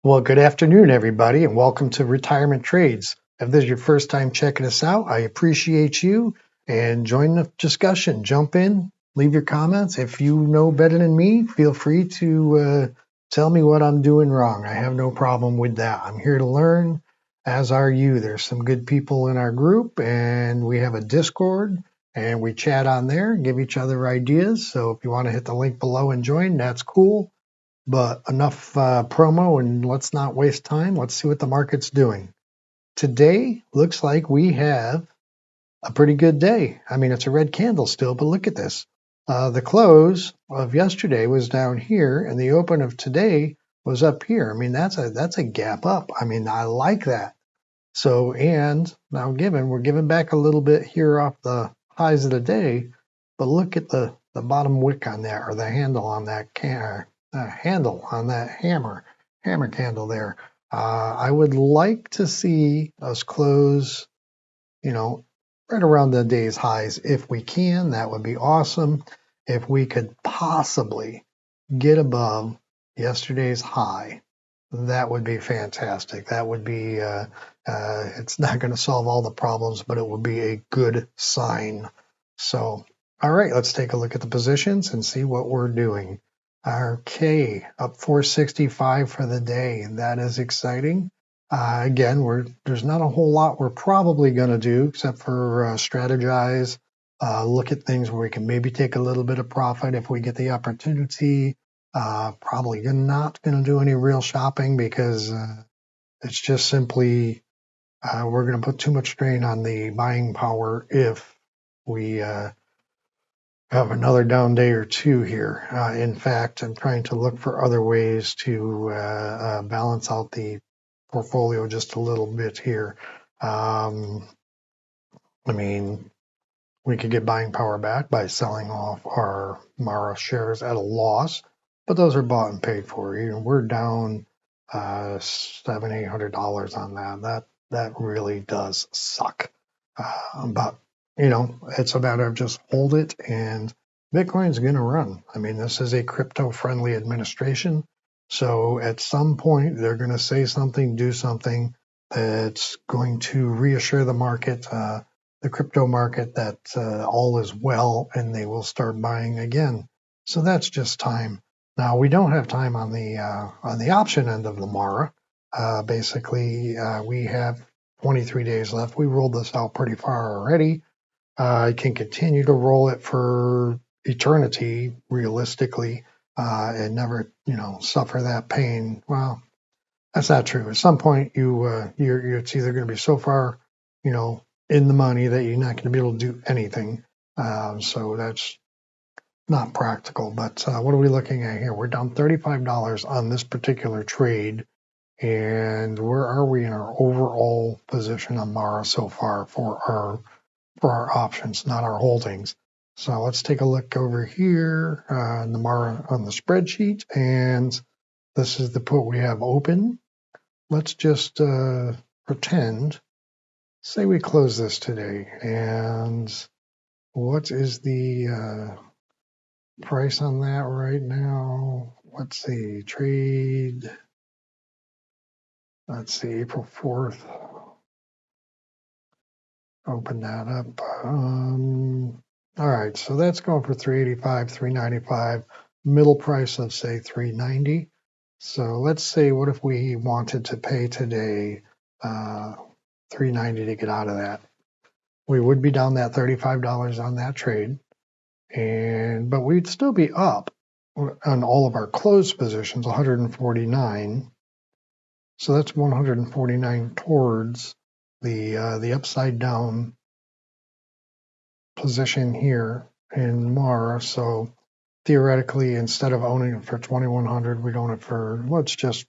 Well, good afternoon, everybody, and welcome to Retirement Trades. If this is your first time checking us out, I appreciate you and join the discussion. Jump in, leave your comments. If you know better than me, feel free to tell me what I'm doing wrong. I have no problem with that. I'm here to learn, as are you. There's some good people in our group, and we have a Discord, and we chat on there, give each other ideas. So if you want to hit the link below and join, that's cool. But enough promo and let's not waste time. Let's see what the market's doing. Today looks like we have a pretty good day. I mean, it's a red candle still, but look at this. The close of yesterday was down here, and the open of today was up here. I mean, that's a gap up. I mean, I like that. So, and now we're giving back a little bit here off the highs of the day, but look at the bottom wick on that, or the handle on that handle on that hammer candle there. I would like to see us close, right around the day's highs if we can. That would be awesome. If we could possibly get above yesterday's high, that would be fantastic. That would be, it's not going to solve all the problems, but it would be a good sign. So, all right, let's take a look at the positions and see what we're doing. Okay, up 465 for the day. That is exciting. Again, there's not a whole lot we're probably going to do except for strategize, look at things where we can maybe take a little bit of profit if we get the opportunity. Probably not going to do any real shopping because it's just simply we're going to put too much strain on the buying power if we have another down day or two here. In fact, I'm trying to look for other ways to balance out the portfolio just a little bit here. I mean, we could get buying power back by selling off our Mara shares at a loss, but those are bought and paid for. We're down $700-800 on that. That really does suck. But it's a matter of just hold it, and Bitcoin's going to run. I mean, this is a crypto-friendly administration, so at some point they're going to say something, do something that's going to reassure the market, the crypto market, that all is well, and they will start buying again. So that's just time. Now we don't have time on the option end of the Mara. Basically, we have 23 days left. We rolled this out pretty far already. I can continue to roll it for eternity, realistically, and never, suffer that pain. Well, that's not true. At some point, it's either going to be so far, in the money that you're not going to be able to do anything. So that's not practical. But what are we looking at here? We're down $35 on this particular trade. And where are we in our overall position on Mara so far for our options, not our holdings? So let's take a look over here on the Mara on the spreadsheet, and this is the put we have open. Let's just pretend, say we close this today, and what is the price on that right now? Let's see, trade. Let's see, April 4th. Open that up. All right, so that's going for 385, 395. Middle price of say 390. So let's say, what if we wanted to pay today 390 to get out of that? We would be down that $35 on that trade, but we'd still be up on all of our closed positions, 149. So that's 149 towards the upside down position here in Mara. So theoretically, instead of owning it for 2,100, we'd own it for, let's just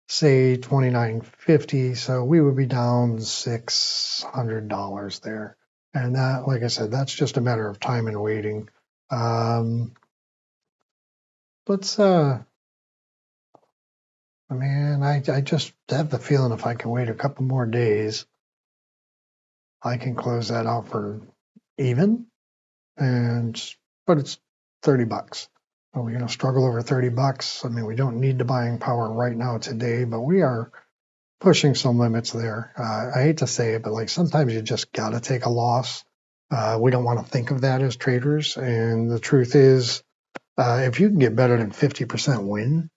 say 2,950. So we would be down $600 there. And that, like I said, that's just a matter of time and waiting. I just have the feeling if I can wait a couple more days, I can close that out for even, but it's $30. Are we going to struggle over 30 bucks? I mean, we don't need the buying power right now today, but we are pushing some limits there. I hate to say it, but like sometimes you just got to take a loss. We don't want to think of that as traders. And the truth is, if you can get better than 50% win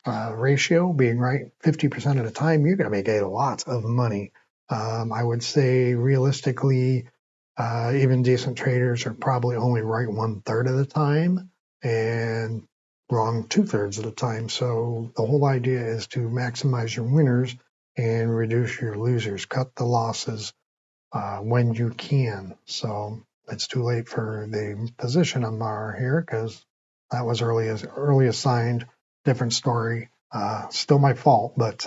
ratio, being right 50% of the time, you're going to make a lot of money. I would say realistically, even decent traders are probably only right 1/3 of the time and wrong 2/3 of the time. So the whole idea is to maximize your winners and reduce your losers, cut the losses when you can. So it's too late for the position on Mara here because that was early assigned, different story. Still my fault, but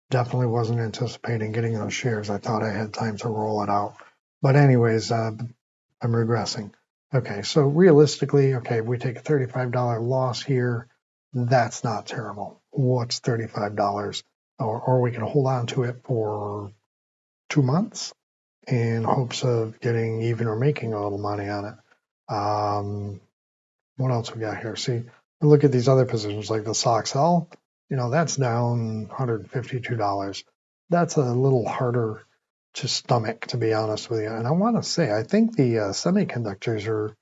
definitely wasn't anticipating getting those shares. I thought I had time to roll it out. But anyways, I'm regressing. Okay, so realistically, okay, if we take a $35 loss here, that's not terrible. What's $35? Or we can hold on to it for 2 months in hopes of getting even or making a little money on it. What else we got here? See, look at these other positions like the SOXL. That's down $152. That's a little harder to stomach, to be honest with you. And I want to say, I think the semiconductors are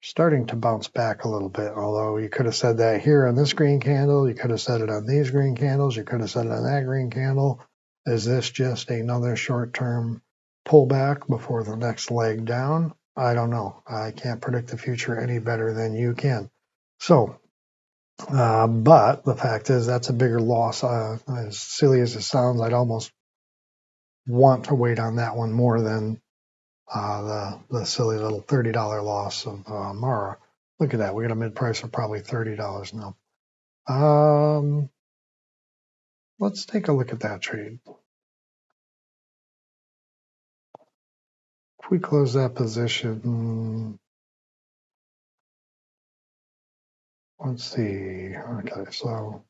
starting to bounce back a little bit. Although you could have said that here on this green candle, you could have said it on these green candles, you could have said it on that green candle. Is this just another short-term pullback before the next leg down? I don't know. I can't predict the future any better than you can. So, but the fact is that's a bigger loss. As silly as it sounds, I'd almost want to wait on that one more than the silly little $30 loss of Mara. Look at that. We got a mid price of probably $30 now. Let's take a look at that trade. If we close that position, let's see. Okay, so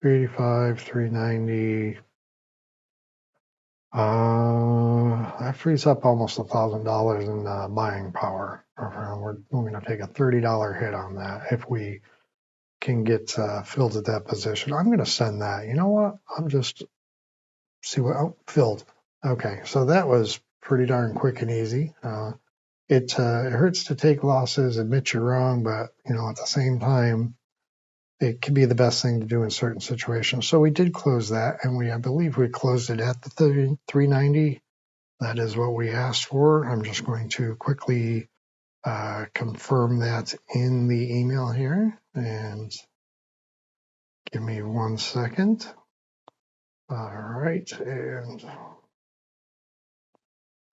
385, 390. That frees up almost $1,000 in buying power. We're going to take a $30 hit on that if we can get filled at that position. I'm going to send that. You know what? I'm just see what filled. Okay, so that was pretty darn quick and easy. It hurts to take losses, admit you're wrong, but at the same time, it can be the best thing to do in certain situations. So we did close that, and I believe we closed it at the 390. That is what we asked for. I'm just going to quickly confirm that in the email here, and give me 1 second. All right, and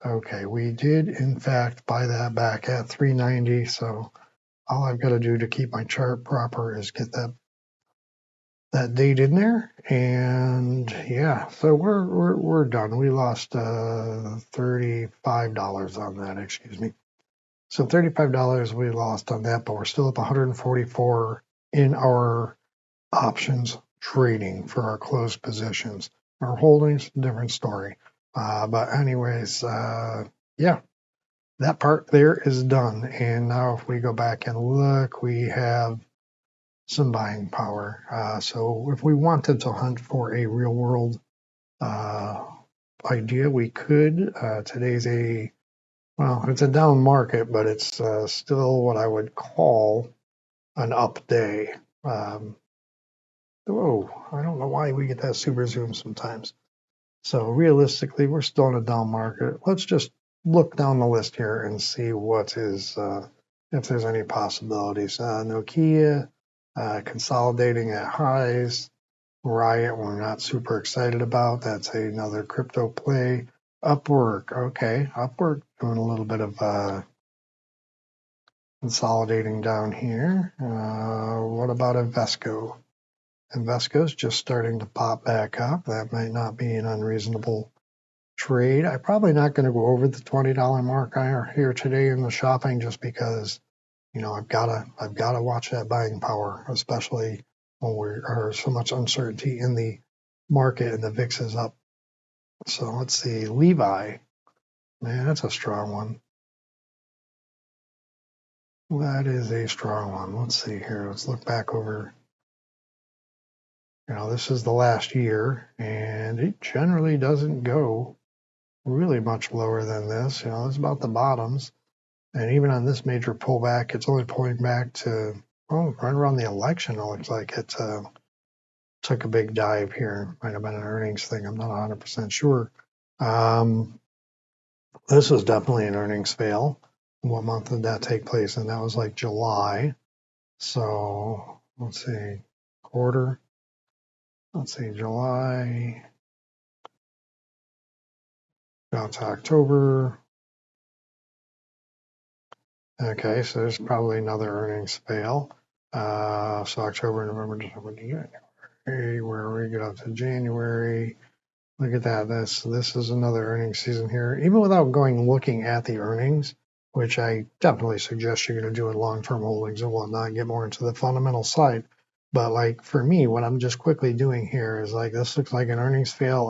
okay, we did in fact buy that back at 390. So all I've got to do to keep my chart proper is get that date in there, and yeah, so we're done. We lost $35 on that. Excuse me. So $35 we lost on that, but we're still up 144 in our options trading for our closed positions. Our holdings, different story. But anyways, yeah, that part there is done. And now if we go back and look, we have some buying power. So if we wanted to hunt for a real world idea, we could. Today's it's a down market, but it's still what I would call an up day. Whoa, I don't know why we get that super zoom sometimes. So realistically, we're still in a down market. Let's just look down the list here and see what is, if there's any possibilities. Nokia consolidating at highs. Riot, we're not super excited about. That's another crypto play. Upwork, okay. Upwork doing a little bit of consolidating down here. What about Invesco? Invesco's just starting to pop back up. That might not be an unreasonable trade. I'm probably not going to go over the $20 mark here today in the shopping just because, I've gotta watch that buying power, especially when there's so much uncertainty in the market and the VIX is up. So let's see, Levi, man, that's a strong one. That is a strong one. Let's see here. Let's look back over. This is the last year, and it generally doesn't go really much lower than this. It's about the bottoms. And even on this major pullback, it's only pulling back to, right around the election. It looks like it took a big dive here. Might have been an earnings thing. I'm not 100% sure. This was definitely an earnings fail. What month did that take place? And that was like July. So let's see, quarter. Let's see, July down to October. Okay, so there's probably another earnings fail. So October, November, December, January, where we get up to January. Look at that. This is another earnings season here. Even without looking at the earnings, which I definitely suggest you're going to do in long-term holdings and whatnot, get more into the fundamental side. But like for me, what I'm just quickly doing here is like this looks like an earnings fail.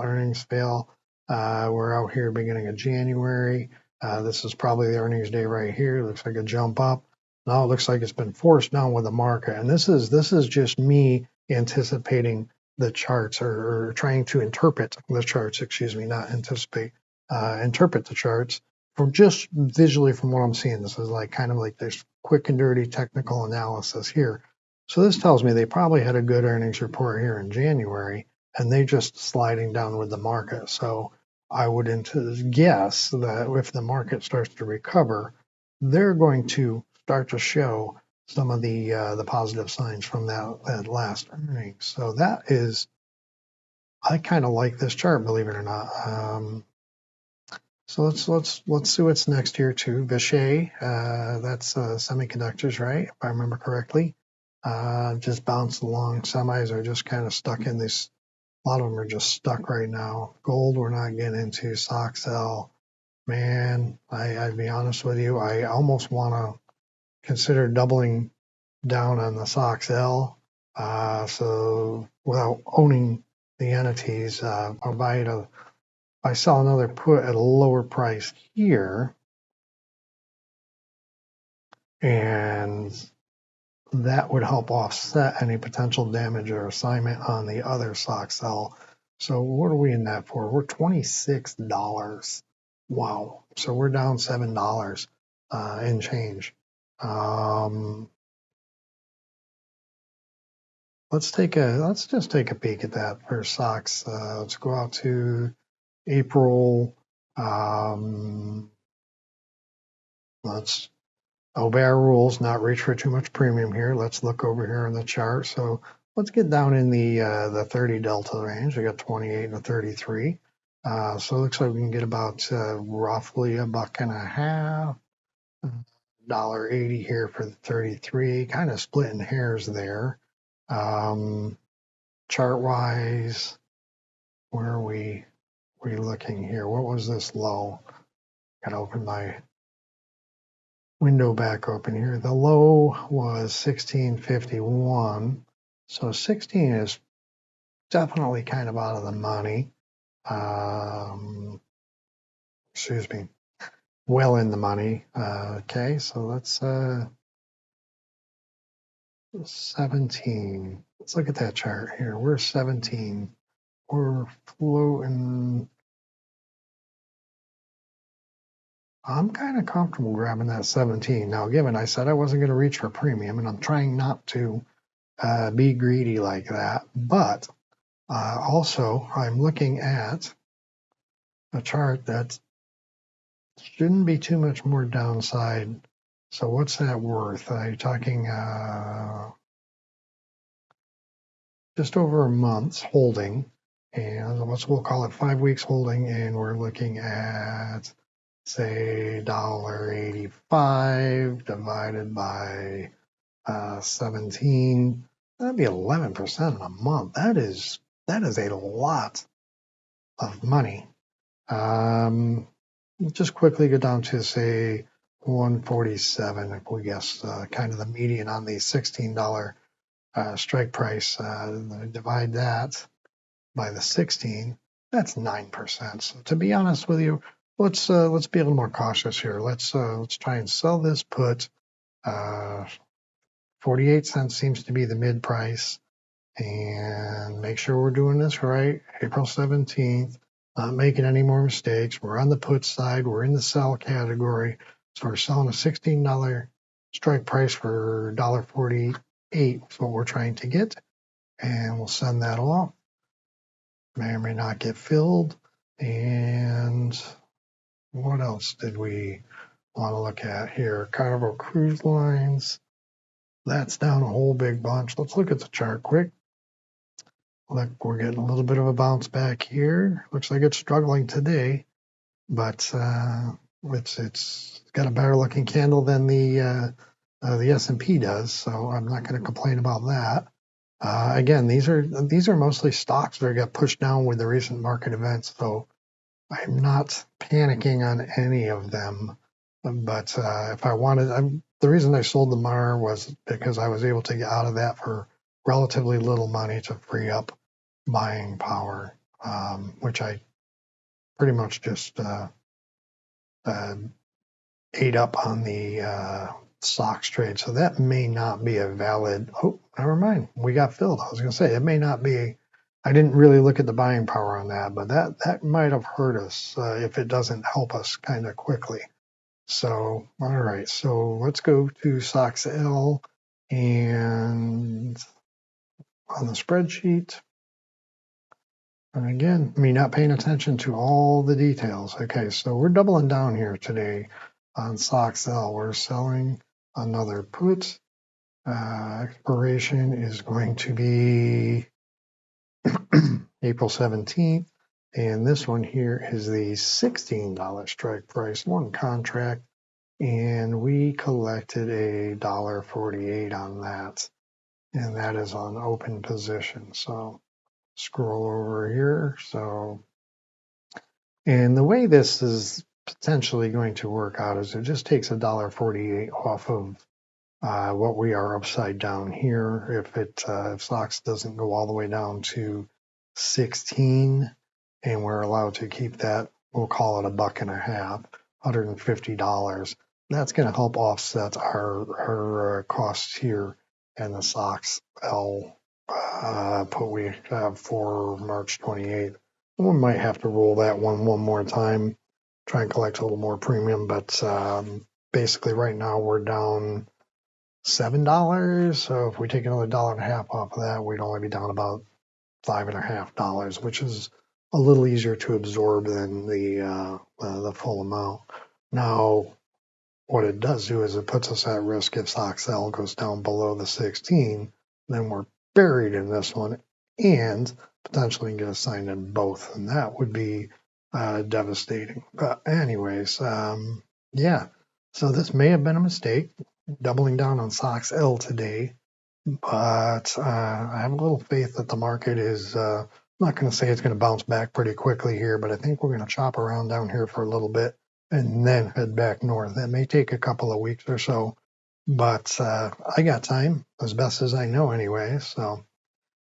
We're out here beginning of January. This is probably the earnings day right here. Looks like a jump up. Now it looks like it's been forced down with the market. And this is just me anticipating the charts or trying to interpret the charts, excuse me, not anticipate, interpret the charts from just visually from what I'm seeing. This is like kind of like this quick and dirty technical analysis here. So this tells me they probably had a good earnings report here in January and they just sliding down with the market. So I would guess that if the market starts to recover, they're going to start to show some of the positive signs from that last earnings. So that is, I kind of like this chart, believe it or not. So let's see what's next here too. Vishay, that's semiconductors, right? If I remember correctly. Just bounced along. Semis are just kind of stuck in this. A lot of them are just stuck right now. Gold, we're not getting into. Soxel, man, I'd be honest with you. I almost want to consider doubling down on the Soxel. So without owning the entities, I'll buy it. If I sell another put at a lower price here, and that would help offset any potential damage or assignment on the other Soxel. So what are we in that for? We're $26. Wow. So we're down $7 in change. Let's just take a peek at that for stocks. Let's go out to April. Let's obey our rules, not reach for too much premium here. Let's look over here on the chart. So let's get down in the 30 delta range. We got 28 and a 33. So it looks like we can get about roughly $1.50, $1.80 here for the 33. Kind of splitting hairs there. Chart wise, where are we looking here? What was this low? Gotta open my window back open here. The low was 1651. So 16 is definitely kind of out of the money. Excuse me, well in the money. Okay, so let's 17. Let's look at that chart here. We're 17. We're floating. I'm kind of comfortable grabbing that 17. Now, given I said I wasn't going to reach for premium, and I'm trying not to be greedy like that, but also I'm looking at a chart that shouldn't be too much more downside. So what's that worth? You're talking just over a month's holding, and we'll call it 5 weeks holding, and we're looking at say $1.85 divided by 17. That'd be 11% in a month. That is a lot of money. Just quickly go down to say 147 if we guess kind of the median on the $16 strike price. Divide that by the 16. That's 9%. So to be honest with you, let's be a little more cautious here. Let's try and sell this put 48 cents seems to be the mid price. And make sure we're doing this right. April 17th, not making any more mistakes. We're on the put side. We're in the sell category. So we're selling a $16 strike price for $1.48 is what we're trying to get. And we'll send that off. May or may not get filled. And what else did we want to look at here? Carnival Cruise Lines. That's down a whole big bunch. Let's look at the chart quick. Look, we're getting a little bit of a bounce back here. Looks like it's struggling today, but it's got a better looking candle than the S&P does. So I'm not going to complain about that. Again, these are mostly stocks that got pushed down with the recent market events. So I'm not panicking on any of them. But if I wanted, the reason I sold the MAR was because I was able to get out of that for relatively little money to free up buying power, which I pretty much just ate up on the stocks trade. So that may not be a valid. Oh, never mind. We got filled. I was going to say it may not be. I didn't really look at the buying power on that, but that might have hurt us if it doesn't help us kind of quickly. So, all right. So let's go to SOX L and on the spreadsheet. And again, me not paying attention to all the details. Okay, so we're doubling down here today on SOX L. We're selling another put. Expiration is going to be April 17th. And this one here is the $16 strike price, one contract. And we collected a $1.48 on that. And that is on open position. So scroll over here. So, and the way this is potentially going to work out is it just takes a $1.48 off of what we are upside down here. If stocks doesn't go all the way down to 16, and we're allowed to keep that, we'll call it $1.50, $150. That's going to help offset our costs here and the SOX L put we have for March 28th. We might have to roll that one more time, try and collect a little more premium, but basically right now we're down $7. So if we take another $1.50 off of that, we'd only be down about $5.50, which is a little easier to absorb than the full amount. Now, what it does do is it puts us at risk if SOX L goes down below the 16, then we're buried in this one and potentially get assigned in both, and that would be devastating. But anyways, yeah. So this may have been a mistake, doubling down on SOX L today, but I have a little faith that the market is. I'm not going to say it's going to bounce back pretty quickly here, but I think we're going to chop around down here for a little bit and then head back north. That may take a couple of weeks or so, but I got time, as best as I know anyway. So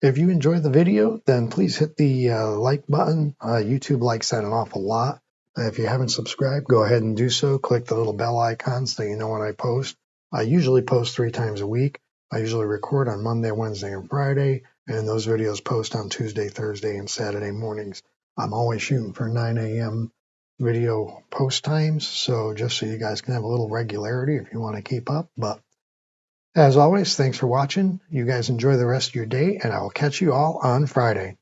if you enjoyed the video, then please hit the like button. YouTube likes that an awful lot. If you haven't subscribed, go ahead and do so. Click the little bell icon so you know when I post. I usually post 3 times a week. I usually record on Monday, Wednesday, and Friday, and those videos post on Tuesday, Thursday, and Saturday mornings. I'm always shooting for 9 a.m. video post times, so just so you guys can have a little regularity if you want to keep up. But as always, thanks for watching. You guys enjoy the rest of your day, and I will catch you all on Friday.